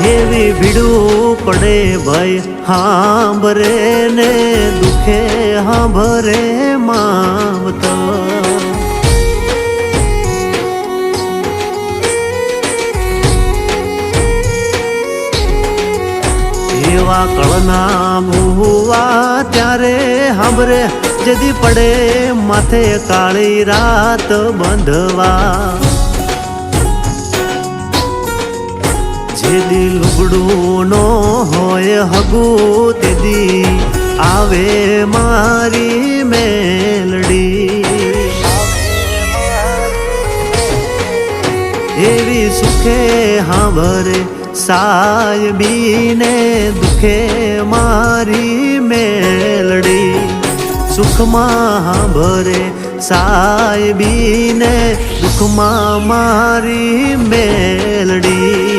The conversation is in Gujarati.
એવી ભીડું પડે ભાઈ હાંભરે ને દુખે હાંભરે માવતર એવા કળના ભૂવા ત્યારે હાંભરે જદી પડે માથે કાળી રાત બંધવા જેદી લુગડું નો હોય હગું તેદી આવે મારી મેલડી એવી સુખે હાંભરે સાયબીને દુખે મારી મેલડી સુખમાં હાંભરે સાયબીને દુખમાં મારી મેલડી